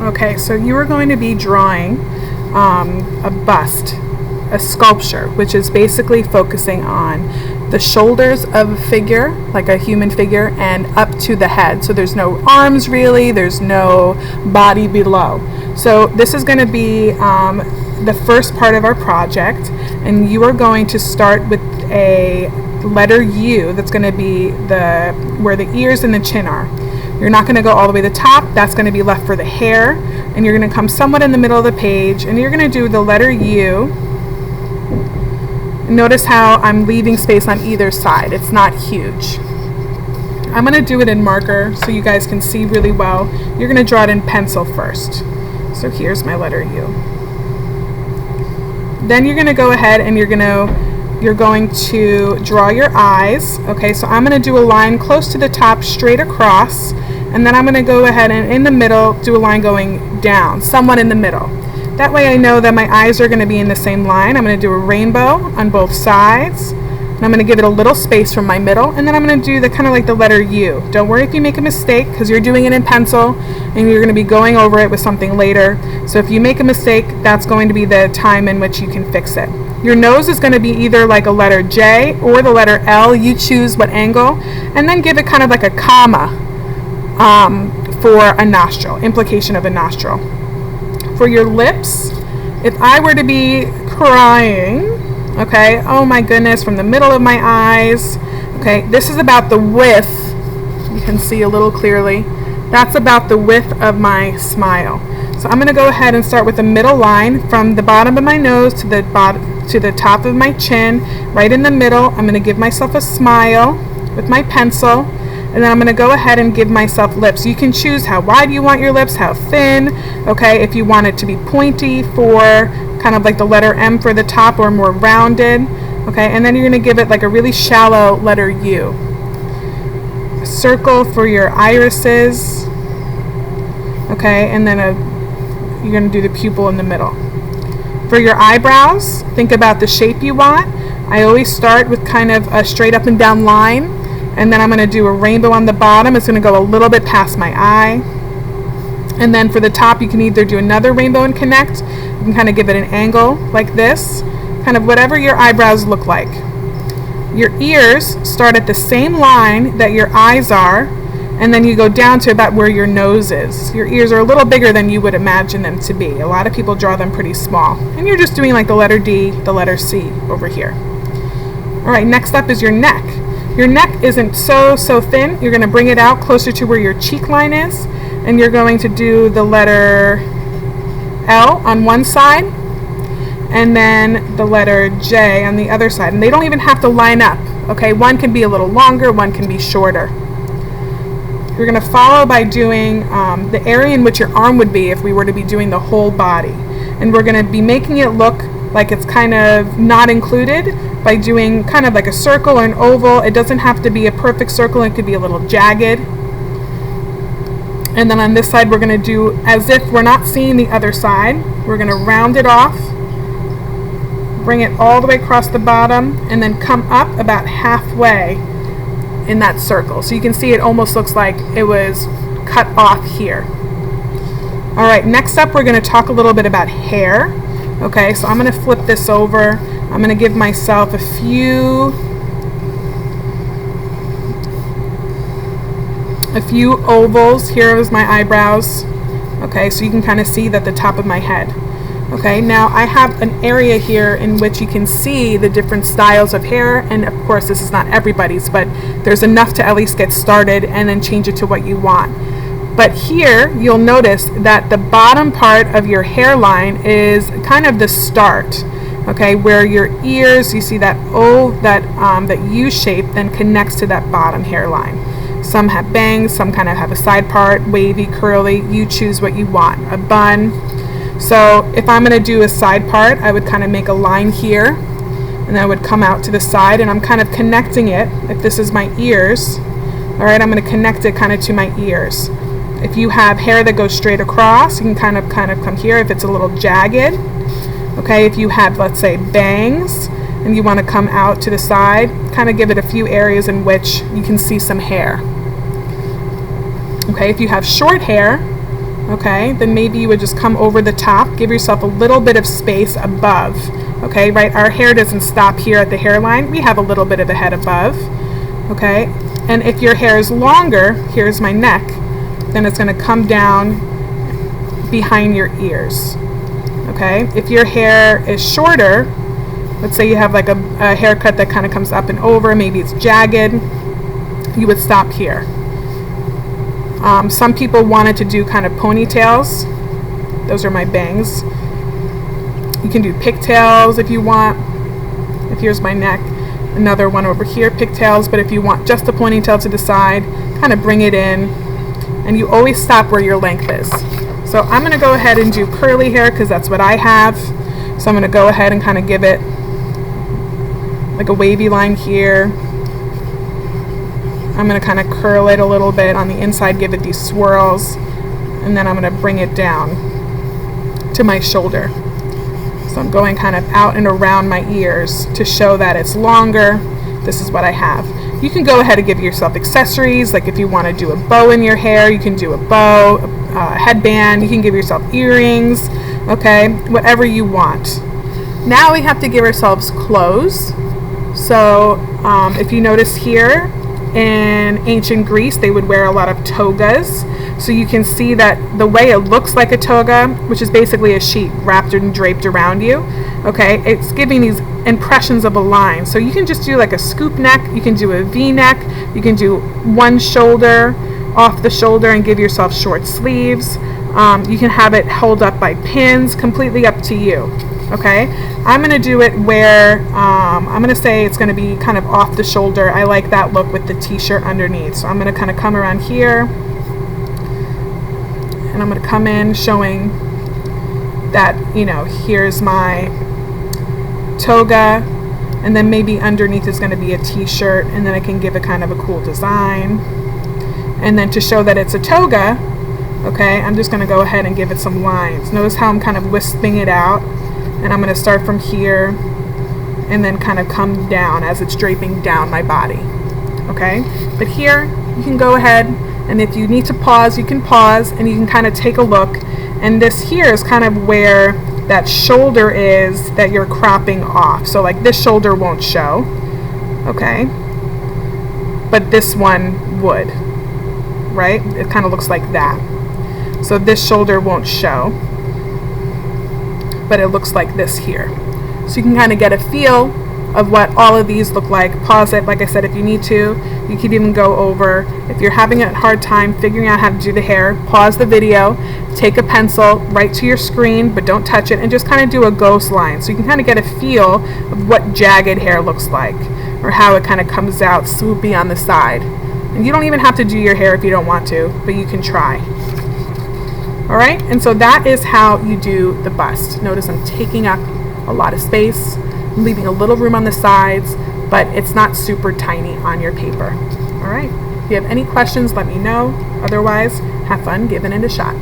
Okay, so you are going to be drawing a bust, a sculpture, which is basically focusing on the shoulders of a figure, like a human figure, and up to the head. So there's no arms really, there's no body below. So this is going to be the first part of our project, and you are going to start with a letter U. That's going to be where the ears and the chin are. You're not going to go all the way to the top. That's going to be left for the hair, and you're going to come somewhat in the middle of the page, and you're going to do the letter U. Notice how I'm leaving space on either side. It's not huge. I'm going to do it in marker so you guys can see really well. You're going to draw it in pencil first. So here's my letter U. Then you're going to go ahead and you're going to draw your eyes. Okay, so I'm going to do a line close to the top, straight across, and then I'm going to go ahead and in the middle do a line going down, somewhat in the middle. That way I know that my eyes are going to be in the same line. I'm going to do a rainbow on both sides, and I'm going to give it a little space from my middle, and then I'm going to do the kind of like the letter U. Don't worry if you make a mistake, because you're doing it in pencil and you're going to be going over it with something later. So if you make a mistake, that's going to be the time in which you can fix it. Your nose is going to be either like a letter J or the letter L. You choose what angle, and then give it kind of like a comma for a nostril, implication of a nostril. For your lips, if I were to be crying, okay, oh my goodness, from the middle of my eyes, okay, this is about the width, you can see a little clearly, that's about the width of my smile. So I'm going to go ahead and start with the middle line from the bottom of my nose to the top of my chin, right in the middle. I'm going to give myself a smile with my pencil, and then I'm going to go ahead and give myself lips. You can choose how wide you want your lips, how thin, okay, if you want it to be pointy for kind of like the letter M for the top, or more rounded, okay, and then you're going to give it like a really shallow letter U. A circle for your irises, okay, and then you're going to do the pupil in the middle. For your eyebrows, think about the shape you want. I always start with kind of a straight up and down line, and then I'm going to do a rainbow on the bottom. It's going to go a little bit past my eye. And then for the top, you can either do another rainbow and connect. You can kind of give it an angle like this, kind of whatever your eyebrows look like. Your ears start at the same line that your eyes are, and then you go down to about where your nose is. Your ears are a little bigger than you would imagine them to be. A lot of people draw them pretty small. And you're just doing like the letter D, the letter C over here. All right, next up is your neck. Your neck isn't so thin. You're going to bring it out closer to where your cheek line is, and you're going to do the letter L on one side, and then the letter J on the other side. And they don't even have to line up, okay? One can be a little longer, one can be shorter. You're going to follow by doing the area in which your arm would be if we were to be doing the whole body. And we're going to be making it look like it's kind of not included by doing kind of like a circle or an oval. It doesn't have to be a perfect circle. It could be a little jagged. And then on this side, we're going to do as if we're not seeing the other side. We're going to round it off, bring it all the way across the bottom, and then come up about halfway in that circle. So you can see it almost looks like it was cut off here. All right, next up we're going to talk a little bit about hair. Okay, so I'm going to flip this over. I'm going to give myself a few ovals. Here is my eyebrows. Okay, so you can kind of see that the top of my head. Okay, now I have an area here in which you can see the different styles of hair, and of course this is not everybody's, but there's enough to at least get started and then change it to what you want. But here you'll notice that the bottom part of your hairline is kind of the start, okay, where your ears, you see that that U shape then connects to that bottom hairline. Some have bangs, some kind of have a side part, wavy, curly. You choose what you want. A bun. So if I'm going to do a side part, I would kind of make a line here, and then I would come out to the side, and I'm kind of connecting it. If this is my ears, all right, I'm going to connect it kind of to my ears. If you have hair that goes straight across, you can kind of come here if it's a little jagged. Okay, if you have, let's say, bangs, and you want to come out to the side, kind of give it a few areas in which you can see some hair. Okay, if you have short hair, okay, then maybe you would just come over the top, give yourself a little bit of space above, okay, right? Our hair doesn't stop here at the hairline. We have a little bit of a head above, okay? And if your hair is longer, here's my neck, then it's going to come down behind your ears, okay? If your hair is shorter, let's say you have like a haircut that kind of comes up and over, maybe it's jagged, you would stop here. Some people wanted to do kind of ponytails. Those are my bangs. You can do pigtails if you want. If here's my neck, another one over here, pigtails. But if you want just a ponytail to the side, kind of bring it in, and you always stop where your length is. So I'm going to go ahead and do curly hair because that's what I have. So I'm going to go ahead and kind of give it like a wavy line here. I'm going to kind of curl it a little bit on the inside, give it these swirls, and then I'm going to bring it down to my shoulder. So I'm going kind of out and around my ears to show that it's longer. This is what I have. You can go ahead and give yourself accessories, like if you want to do a bow in your hair, you can do a bow, a headband, you can give yourself earrings, okay, whatever you want. Now we have to give ourselves clothes. So if you notice here, in ancient Greece, they would wear a lot of togas. So you can see that the way it looks like a toga, which is basically a sheet wrapped and draped around you, okay, it's giving these impressions of a line. So you can just do like a scoop neck, you can do a V-neck, you can do one shoulder off the shoulder and give yourself short sleeves. You can have it held up by pins, completely up to you. Okay, I'm going to do it where I'm going to say it's going to be kind of off the shoulder. I like that look with the t-shirt underneath. So I'm going to kind of come around here, and I'm going to come in showing that, you know, here's my toga, and then maybe underneath is going to be a t-shirt, and then I can give it kind of a cool design. And then to show that it's a toga, okay, I'm just going to go ahead and give it some lines. Notice how I'm kind of wisping it out. And I'm going to start from here and then kind of come down as it's draping down my body. Okay? But here, you can go ahead, and if you need to pause, you can pause, and you can kind of take a look. And this here is kind of where that shoulder is that you're cropping off. So like this shoulder won't show. Okay? But this one would. Right? It kind of looks like that. So this shoulder won't show, but it looks like this here. So you can kind of get a feel of what all of these look like. Pause it, like I said, if you need to. You could even go over, if you're having a hard time figuring out how to do the hair, pause the video, take a pencil, write to your screen, but don't touch it, and just kind of do a ghost line. So you can kind of get a feel of what jagged hair looks like, or how it kind of comes out swoopy on the side. And you don't even have to do your hair if you don't want to, but you can try. Alright, and so that is how you do the bust. Notice I'm taking up a lot of space, leaving a little room on the sides, but it's not super tiny on your paper. Alright, if you have any questions, let me know. Otherwise, have fun giving it a shot.